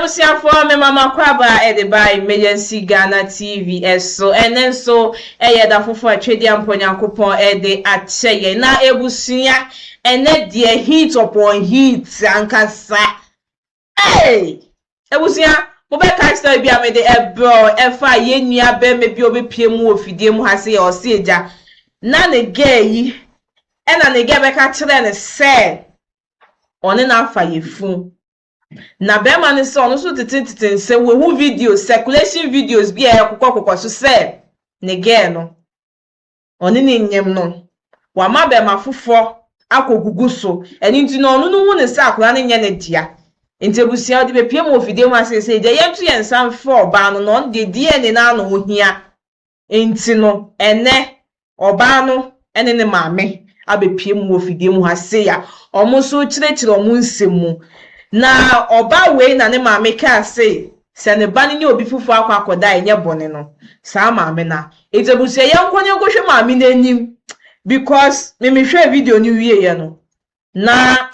Ebusia for me mama kwaba e de by emergency Ghana TV so and then so da fofo atwedi amponyankopon e de acheye na ebusia ene de heat upon heat ankasa hey ebusia mo be ka style bia me de ebro efa ye nua be me bi obepie mu ofidie mu ha se o se eja na ne gay ena ne ge be ka kire ne se one na afa yefu na be man so no so titin se we hu video circulation videos bi e kokokoko so se ne ge no one ne nyem no wa ma be ma fofo akogugu so eni nti no no hu ne se akora ne nye ne dia enti ebusia de be pie mo video ma se je yentu yensan for ba no de die na no ohia enti no ene oba no ene ne maame abepie mo video mu ha se ya omo so kirechire omo nsemu na oba we na ne maame ka se ne ba ne obi fufu akwakoda enye bone no sa maame na etebusia yankonye gohwe maame na enim because me hwe video ni wie ye no na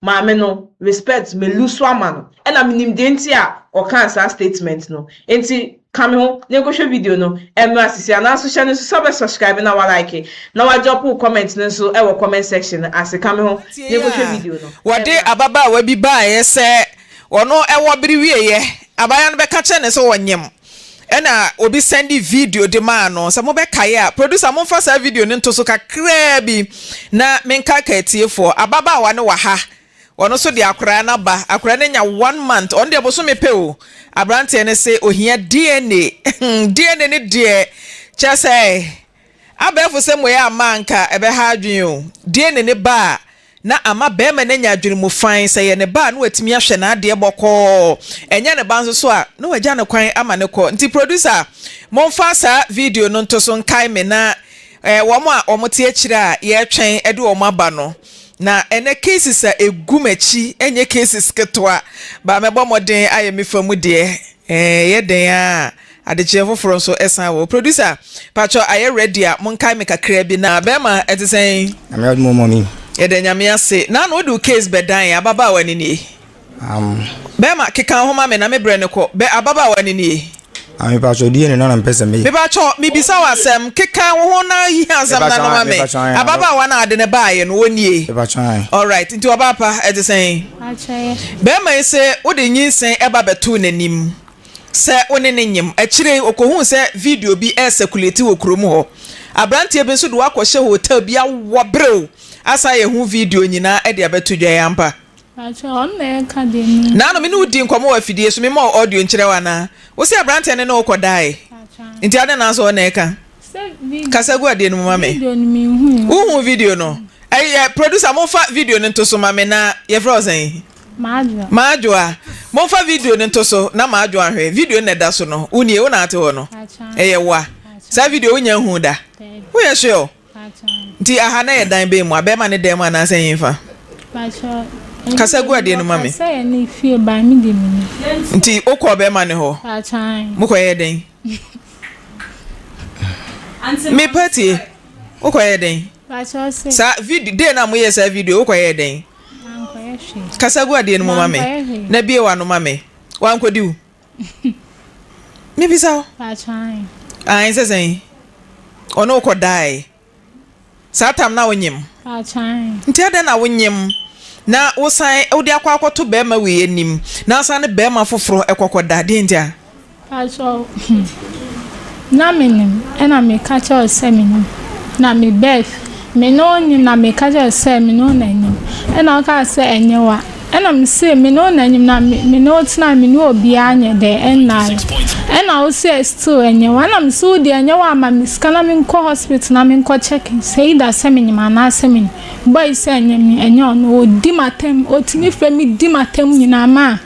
maame no respect me lusu ama no ena minim de nti a o kan sa statement no enti kame ho ne gohwe video no emra sisi ana so hye ne so subscribe na wa like na wa drop comment ne so e wo comment section as kame ho ne gohwe video no wode ababa wa bi ba ye se ono e wo biri wie ye abaya no be ka che ne so wonyem ena obi sendi video de ma no se mo be kae a producer mo fa sa video ne nto so kakra bi na menka ka etiefo ababa wa ne wa ha ono so de akora na ba akora ne nya 1 month on de boso me pe o abrante ne se ohia DNA DNA ne de chese abefo se moye amanka ebe ha adwen o DNA ne ba na ama be ma na nya adwen mu fan se ye ne ba na watimi ahwe na ade boko enya ne banzo so a na wagya ne kwan ama ne ko nti producer monfa sa video no nto so nkai me na womo a omote akire a ye twen ede omo aba no na ene cases a egumachi enye cases ketwa ba mebo moden aye me famu de ye den a adeche foforo so esan wo producer pacho aye ready a monkai me kakra bi na be ma etisen am yod mo mommy ye den nyame ase na no do case bedan ababa wani ni be ma keka homa me na me bre ne ko be ababa wani ni ami pacho die ne na mpese me pacho mi bisa wasem keka wo ho na hi asem na no ma me ababa wa na ade ne baaye no wonie pacho all right into abapa etisen achaye be ma ise wo de nyinsen eba betu nanim se one ne nyem akire okohu se video bi circulate wo krom ho abrante bi so do akɔhye hotel bi awobrew asa ye hu video nyina e de abetu dwa yampa acha on na ka de ni na no me no di nkomo wa fidie so me ma audio nkire wana wo se abrante ne no kɔdae nti ade na so na eka kasagu ade no mama me video ni mi hu video no producer mo fa video no to so mama na ye frozen Majwa mo fa video ne nto so na majwa hwe video ne da so no unie wo na ate ho no eye wa sa video unya hu da wo ye sure nti aha na ye dan be mu abema ne dem ana san yinfa kasagu ade no mame say ni fie ba mi de mi nti okọ bema ne ho mo ko ye den me party okọ ye den sa video de na mo ye sa video okọ ye den kasagu ade no mama me na bie wa no mama wan kwadi u me bisa ai sesen ono ko dai satam na wonyem nti ade na wonyem na wosan odi akwakoto be ma we anim na san ne be ma foforo ekokoda de ntia aso na menim ena me kacha oseminim na me beth me no ni na me kaja se me no na nyim ena ka se enyewa ena me se me no na nyim na me no tina me no obi anye de ena o se still enyewa na me so de enyewa ma me skana me nko hospital na me nko check say da se me nyima na se me boy se enyem enyo no odi matem o tini fe me di matem nyina ma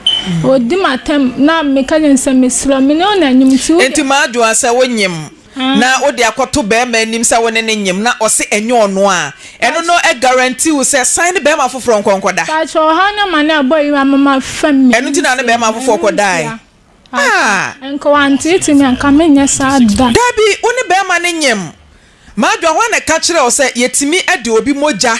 o di matem na me kaja se me sro me no na nyim ti enti ma adwo asa wonyem na odi akoto be ma nim sa woni ne nyem na o se enyo no a eno no e guarantee wo se sign be ma foforo nkonkoda pacho ha na ma na boy wa mama fam eno ti na ne be ma foforo kodai enko anti ti mi anka menye sa da dabi woni be ma ne nyem ma adwo ho na ka kire o se yetimi ade obi moja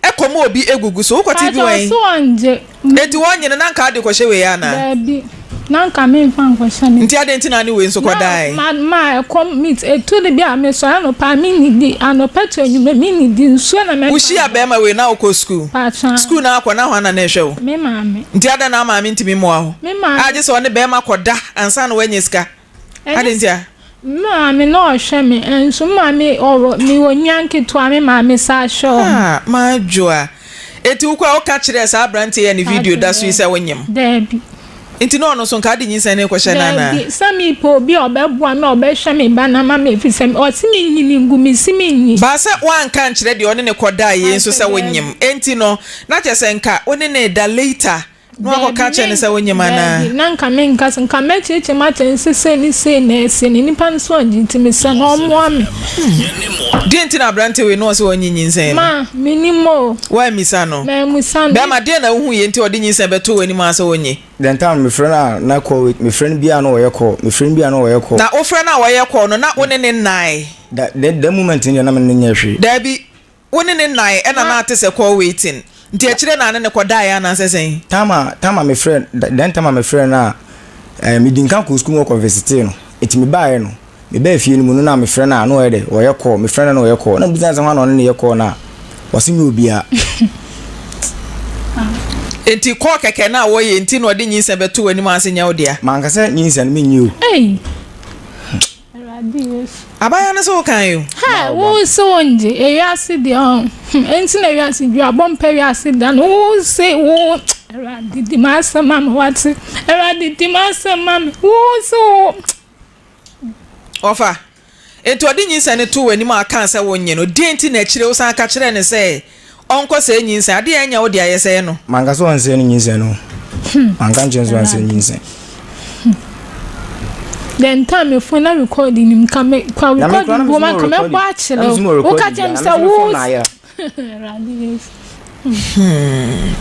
ekomo obi egugu so ukoti bi wen so onje enti wonye na nka ade kwhye we ya na baby nanka me mfa kwhye ne nti ade nti na ne we nso kodai ma come meet etu de bia me so ano pa me ni di ano peto enyume me ni di nso na me ushi abema we na uko school school na akwa na hwana na ehwe wo me maame nti ade na maame nti me mo aho aje so ne bema koda ansa na wenye sika ade nti a maame no hwe me enso maame oro mi wonyanke to ame maame sa show ma joa eti ukwa o ka kire sa brante ye ne video da so ise wonyem debi enti no so nka de nyinsa ne kwhye na na sami po bi obeboa me obehwe me ba na mama efisem o si me nyini ngumi si me nyi ba se wan kan kire de one ne koda ye nso se wonyem enti no na chese nka one ne da later no akoka che ne se wonyem ana na nka me nka me cheche mate nsese ni se na ese ni nipa nso anjinti me se no mo ame di enti na brante we no se wonyinyin nsen ma minimo wa misa no me musano be ma de na hu ye enti odi nyinsen beto wani ma se wonyi then time me friend na call with me friend bia no we call me friend bia no we call na o friend na we call no na one ne nai that moment in na me nya hwe da bi one ne nai e na na atese call waiting nti a kire na ne koda ya na sesen tama me friend then tama me friend na me din kan ko school mo university no eti me bae no me ba fie no mu no na me friend na no we de we call me friend na we call na business ho na ne ye call na wasi mi obia enti call keke na wo ye enti no odi nyinse beto wani ma asenya odia man ka se nyinse no me nyi o abaya na so kan yo ha wo so nje ewiase de on enti na ewiase dua bom pa ewiase da no wo se wo di masa mama wati di masa mama wo so ofa enti odi nyinse ne to wani ma kan se wonye no de enti na kire wo san ka kire ne se onko se nyinse ade anya wo de ayese no man ka so onse ne nyinse no man kan chenso onse nyinse then time if when I recording him come recording woman come watch lo catch him say wo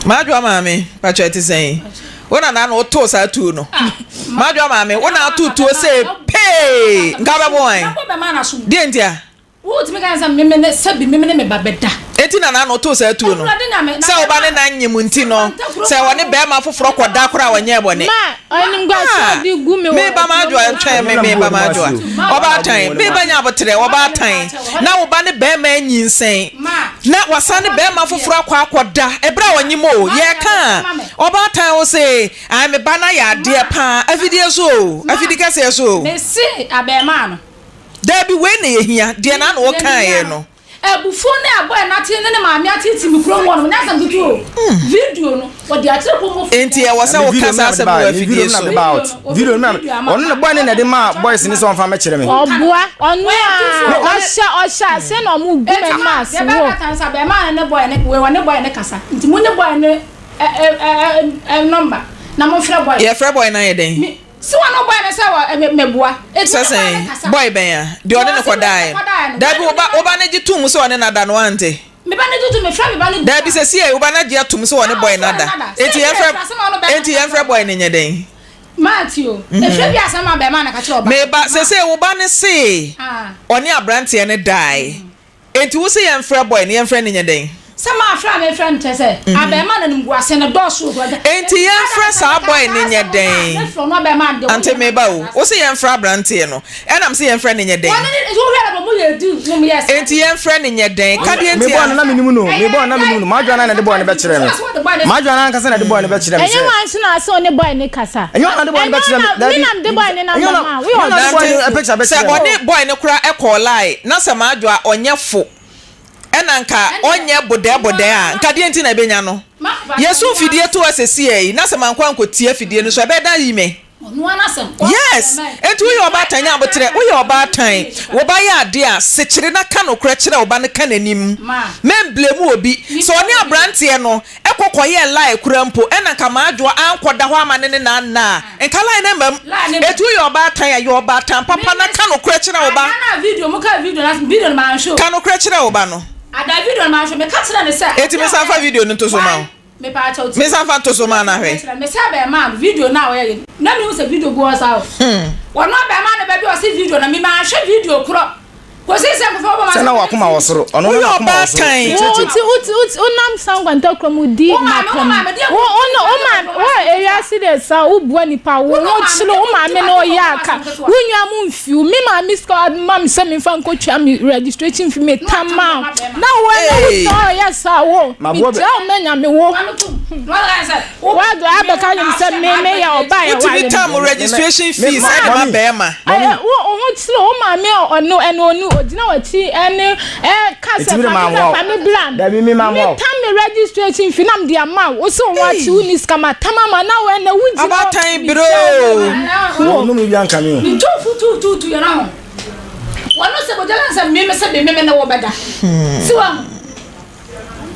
madwa mame pacho eti sen wona na no to sa tu no madwa mame wona tu se pay ngaba boy die ntia wo ti me kan say me sabi me me babeda eti na no to sa tu no se oba ne na nyem nti no se woni be ma foforo koda kora wanye bone ma oni ngwa so di gu me ba madwa ntwe me ba madwa oba tan me ba nya abotre oba tan na oba ne be ma nyinsen na wasane be ma foforo akoda ebra wanyem o ye ka oba tan wo se ai me ba na ya de pa afidie so afidika se so me se abema no Debi we na yehia de na na wo kan ye no ebufu na aboy na tie ne maami atiti mi kro won na san tutu video no wo di atire ko mo enti e wo se wo kasa asem wo afidie so video na onu na boy ne de ma boys ni so on fa me kire me obua onu a osha se na mu gu me ma se wo tan sa be ma ne boy ne we ne boy ne kasa nti mu ne boy ne number na mo frɛ boy ye frɛ boy na ye den si wa no boy na say wa mebua sesen boy ben ya de one ne kodai da bi oba na gitum so one na da no ante me ba na gitum me fra me ba na da bi se sie oba na gia tum so one boy na da enti ye frɛ boy ne nye den Matthew e fra bi asama be ma na ka kire oba me ba se oba ne se one abrante ne dai enti wo se ye frɛ boy ne ye frɛ ne nye den sama afra me friend tese abema na ngu ase na dosu go enti ye frɛ sa boy ne nye den ante me ba wo se ye frɛ abrante no enam se ye frɛ ne nye den enti ye frɛ ne nye den ka de enti me boy na minimu no madwa na de boy ne be kire me madwa na kasa na de boy ne be kire me enye wan so na so ne boy ne kasa enye na de boy ne be kire me we nam de boy ne na mama we on a picture be se body boy ne kura e call lie na se madwa onye fo enanka onye bode a nka de enti na benya no yesu fidie to asesi yi na se mankwa nkotie fidie no so be da yi me yes enti we oba tan ya botre we oba tan wo ba ya ade a sekire na ka no kura kire oba ne ka nanim memblemu obi so oni abrante no ekokoye lie kura mpo enanka maadwo ankoda ho amane ne na na enka lie na mbam enti we oba tan ya yo oba tan papa na ka no kura kire oba na video mo ka video na man show ka no kura kire oba no ada video na man show me ka kire ne se enti me sa fa video no to so ma me pa cha me sa fa to so ma na hwe me sa be ma video na we na me use video go us out wono be ma na be o see video na me ma hwe video kro Sana wa kuma wasoro. Ono na kuma wasoro. Unam sangwanta kromudi mapam. Area side sa ubua nipa wo chilo o ma me no yaka. Wunwa mu mfiu me ma miss card mam se me fa nkotwa me registration fi me tamam. Na wo na so yes wo. Me tell menya me wo. Wa do abeka you say me ya oba ya wa. What be time registration fees e ma be ma. Wo chilo o ma me ono enu odina wachi ene kasa pa me bland. Da bi me ma wo. Time registration fi nam dia ma wo so wachi uni skama tamama na we na wuji about time bro. No me bi anka me. Ni tu you know. Wano se bojala se me na wo beda. Si wa.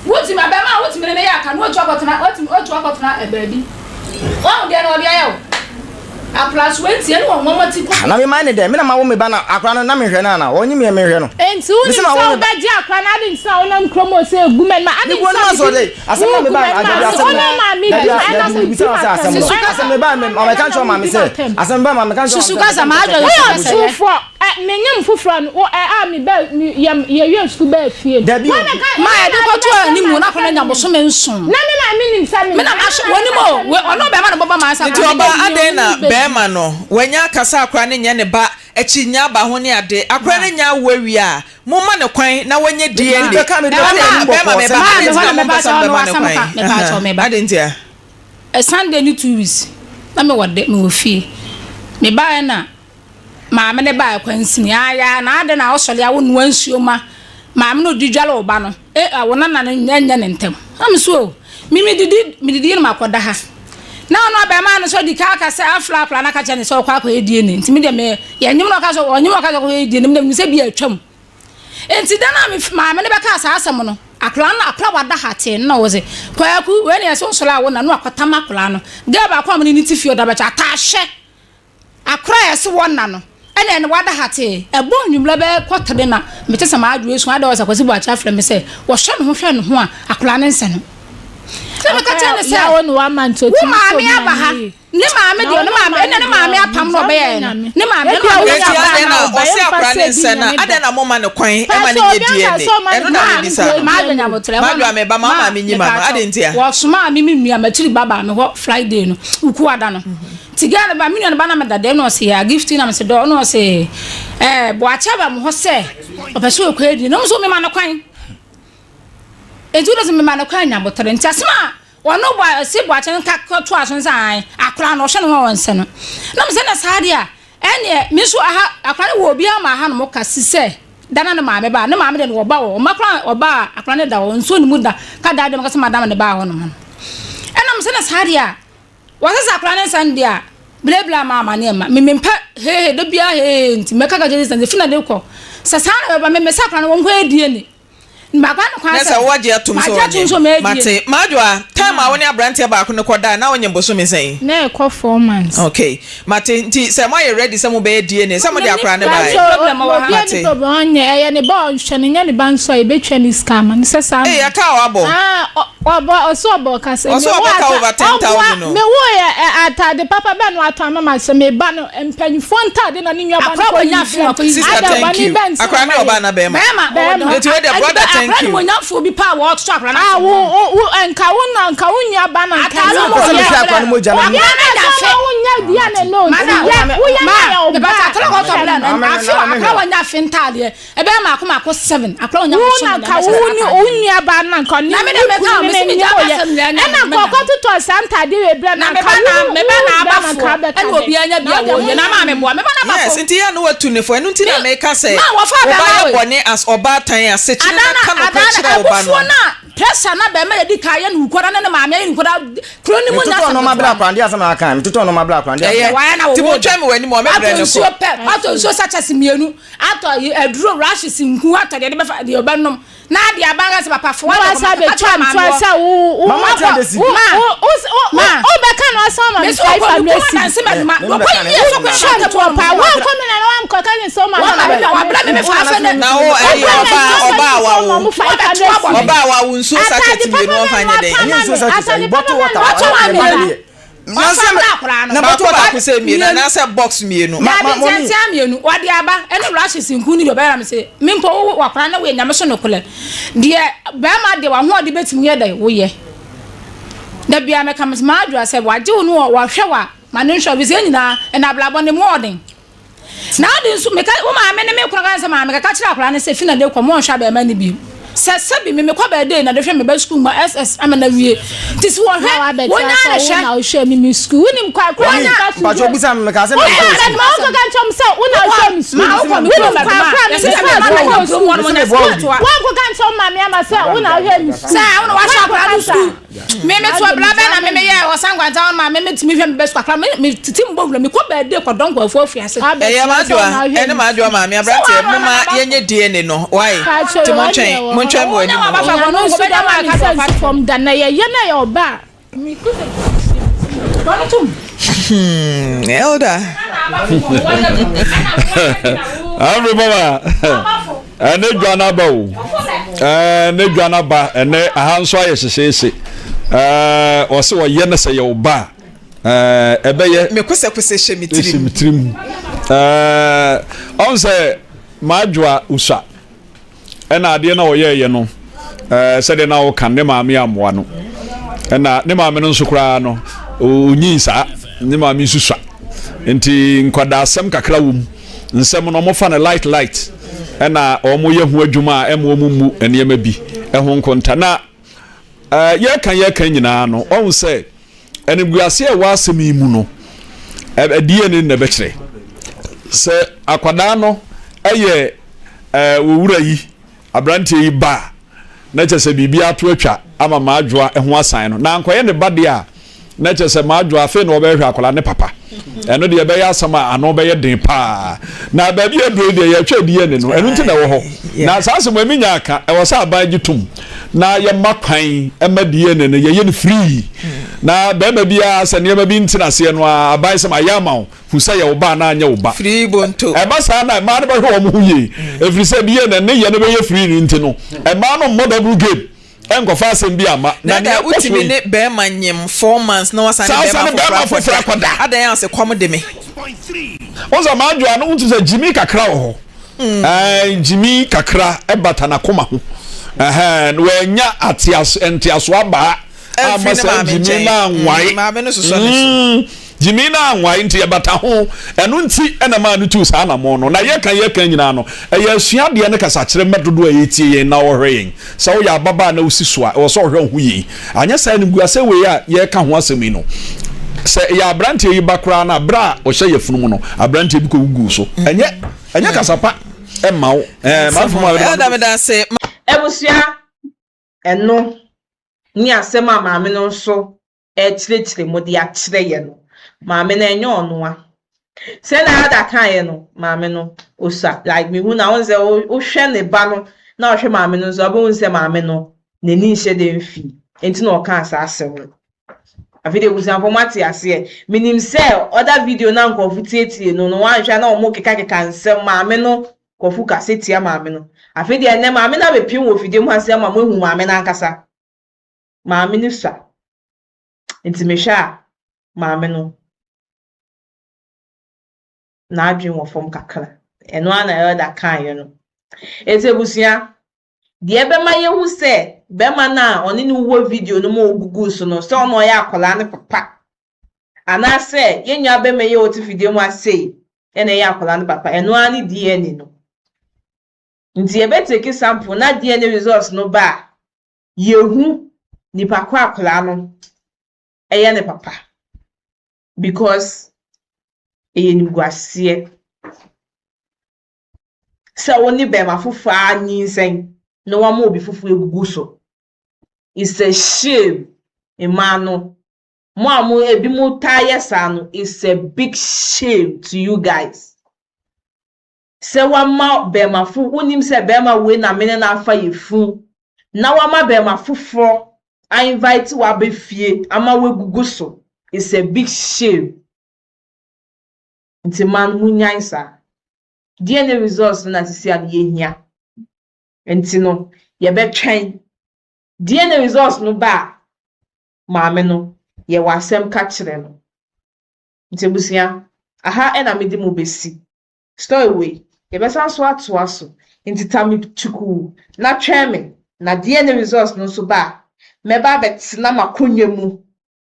Woti ma be ma woti me na ya ka no otu akotuna e baabi. Wa de na obi ayo. A plus 20 ene wo mama ti ko. Na me man de me na ma wo me ba na akra no na me hwe na onyi me hwe no. Enti uni so ba ji akra na de nsa onam kromo se gumen ma ade nsa so de asema me ba ade asema ma mi asema me ba me ma kan cho ma me se asema ba ma me kan cho susu kasa ma ajo so fo menyam fufura no me ba ye wi school ba fie ma de ko to ni mu na ko na nyabo so me nson na me ma mi nim sa me na woni mo ono be ma no baba ma sa nti oba ade na be ma no wanya kasa akra ne nye ne ba echi nya ba ho ne ade akra ne nya wawi a mo ma ne kwan na wanya DNA be ma me ba ade ntia Sunday ni 2 weeks na me wode me ofie me ba na ma me ne ba kwansin ya na ade na osole ya wonu ansuo ma me no didwale oba no wona na nya ne ntem am so mi didi na makoda ha na ono be ma no so di ka se afla na ka che ne so kwa edie ne ntimi de me ye nyim no ka so onyim ka so edie ne me se bi atwam enti da na me ma me ne be ka sa asem no akra wada ha te na wo se kwaku we ne so so la wo na no akota makra no ga ba kwa me ni tifio da ba cha ta hye akra ye se wona no ene ne wada ha te ebo nwumla be kwotade na me te se ma adu esu ada wo sa kwasi bu acha afra me se wo hwe ne ho a akra ne nse no se me ka tene se ya wonu wa man to ti ma me aba ha ne ma me de ne ma me ne ma me apam no be ye no ne ma me na o se akra ne nse na ade na mo ma ne kwan e ma ne nye DNA eno na me bisa ma anya motre ma do me ba ma me nyima no ade ntia wo soma me nua matiri baba me ho Friday no uku ada no tigana ba me nua ba na me dade no se ya gift na me se do no se bo acha ba mo ho se opeso ekwa edi no so me ma ne kwan ejudo se me ma ne kwan nya motre ntia sema wono bo se bo acha nka to aso nsan akra no hwe no ho nse no na me se na saade a ene me so aha akra ne wo obi ama ha no mo ka sise dana ne maame ba ne maame de no oba wo makra oba akra ne da wo nso ni mu da ka da de makasa madam ne ba ho no ena me se na saade a wasa akra ne san dia blebla mama ne ma me mpa he de bia he nti meka ka je san de fina de ko sasana ba me sakra ne wo nko edie ni mbakwa no kwa sa waje atum so mate madwa time a woni abrante ba ko ne koda na wonye mboso me sai na e ko 4 months okay mate nti say mo you ready say mo be DNA say mo de akra ne ba mate problem onye e ne ba hwene nya ne ban so e betwa ni scam ne se sa ya ka wa bo oba oso obo ka se oso obo ka over 10,000 no me wo ya atade papa ba no ato mama se me ba no empanyfo ntade na ne nwa ba no nya fi sister thank you akra ne oba na be ma nti we de brother thank you mo nya fo bi pa wo to akra na wo enka wo nwa ba na nka wo se me akra no mo jana ni wo nya dia ne no wo ya o ba ta tro ko to bla na afi akra wo nya fi ntade e be ma ko 7 akra wo nya so na ka wo ni o nwa ba na nka ni na me de me ka me se me ja ba se me na ko ko to santa de we bla na ka me ba na abafo ene obi anya bia wo ye na ma me boa me ba na abafo yes nti ya no watu ne fo enu nti na me ka se ma wo fa ba ya bone as oba tan ya se chine na ka no pechira oba no pressure na be ma ye di ka ye nu kwara na ma me ye nu kwara kro ni mu na so no ma bla kwande asama aka mtuto no ma bla kwande ti mo twa me wani mo me bre ne ko ato so sacha simienu ato eduro rashes nku ato de be fa de oba nom na de abanga se papa fo wa sa be twa sa wo mama twa de si o be kan o so ma me fa family ma ko yi so ko sha to pa wa ko me na wa ko kan so ma wa bla me fa fa na o oba wa wo nso sa cheti bi no fa nye den nso sa cheti bottle water na bottle kusɛ mienu na say box mienu ma mienu wade aba ene rashes nku ni do bɛra me say mempo wakora na we nyame so no kole de ba ma de wa ho de betimi ye da wo ye da bia me kam ma adwa say waje wo no wa hwe wa ma ne nhwe bi se nyina na ablabo ne modern na de nso me ka wo ma me ne me kora kan say ma me ka kira akora ne say fina de kwa mo nhwa ba ma ne bi sabi me kwa birthday na de hwe me ba school ma ss amana wie tisi wo hwe wonya na hwe na hwe me school wonim kwa nya ba cho bisa me ka se me ma ko kan chom se wona hwe me school ma ko me kwa ma ko kan chom ma me ama se wona hwe me school sa wona wa sha kwa school me to bla ba na me ye o sangwa town ma me timi hwe me ba school kwa me titi mbo me kwa birthday kwa don kwa fo fiancé ma adwa ene ma adwa ma me abrante mo ma yenye DNA no why timo twen ntwa mo ani from the na ye na your ba elder amre mama ene dwana ba o ene dwana ba ene ahanso aye sesese o se wo ye na se ye o ba ebe ye me kose shemitrim on se madwa usa ena ade na wo ye no se de na wo kan ne maame amoa no ena ne maame no nsukura no onyinsa ne maame susua enti nkwada asem kakra wum nsem no mo fa na light ena omo ye ho adwuma emo mu enema bi ho nkonta na ye kan nyina no on se eniguase e wa asem imu no edie ne na bekire se akwada no eye wowura yi abrante yi ba na chese bibia to atwa ama maadwoa ho asan no na ankoye ne bade a na chese maadwoa fe no obehwe akola ne papa eno de be ya asama ano be ye den pa na ba bi ebro de ye twa die ne no eno nti na wo ho na asase mo aminya aka e wo sa aban gitum na ye makwan emadie ne ye ye free na ba ba bia se ne ba bi ntina se no aban se ma yama hu se ye wo ba na anya wo ba free bonto e ba sa na ma ne ba hwe wo mu ye efri se die ne ye ne be ye free ni nti no e ma no model brigade enko fa asem bi ama na ne utimi ne be manyem 4 months na wasane be ma for akoda adan ya se kwom de me oza ma adwa no untu se jimi kakra ho jimi kakra e bata na koma ho no enya entiaso aba amasa jimi na nwai ma be no so ne jimi na nwai nti e bata ho eno nti ena ma no tu sa na mo no na ye kan nyina no e ya sua de ne kasa kire medodo e tie ye na wo hwen sa wo ya baba na usi so a wo so hwe ho yi anya sa ne guase we a ye ka ho asemi no se ya abrante yi bakra na bra o hye yefunu no abrante bi ko gugu so enye kasapa e mawo ma fo ma da me da se ebusua eno ni asema maame no so chire mo de achire ye no maame na enye onoa se na ada kan ye no maame no osa like me hu na won se o hwe ne ba no na o hwe maame no so bo nse maame no ne ni hye de mfi enti na o kan asa asewo afide busan formati ase minim se other video na nkofu tietie no wan hwa na o mo keka nsem maame no kofu kaseti maame no afide ene maame na be pin wo fide mu ase ma mo hu maame na nkasa maame ni sa enti me hwa maame no na adwen wo fom kakra eno ana elda kan ye no etebusia de be ma ye hu se be ma na oni ni wo video no mo gugu so no so no ya akola ne papa ana se yenya be me ye oti video mu ase ene ya akola ne papa eno ani DNA no nti e be take sample na DNA results no ba yehu ni pakwa akola no eye ne papa because eye ni guasie sa woni be ma fufu anyinsen no wa mo obi fufu egugu so it's a shame emano mo amu ebi mo tire sano it's a big shame to you guys se wa ma be ma fu unim se be ma we na mene na afa yefu na wa ma be ma fufu I invite wa be fie ama we gugu so it's a big shame nti man munyansa DNA results na sisi ade yehia enti no ye be twen DNA results no ba maame no ye wasem ka kire no Ntebusia aha na mede mo besi story we yebesa so atoa so nti tami chuku na tweme na de results no so ba meba betina makonwa mu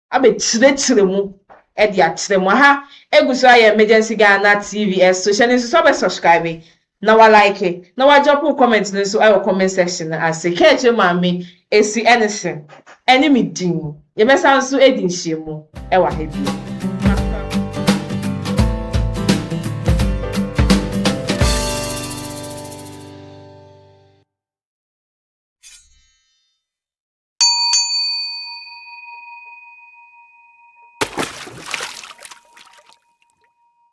abetire mu e de atire mu ha eguso aye emergency Ghana TV social ni so be subscribe na wa like na wa drop comment no so ayo comment section as keche mami esi anything eni mi din yebesa so edi nhyiemu e wa ha bi.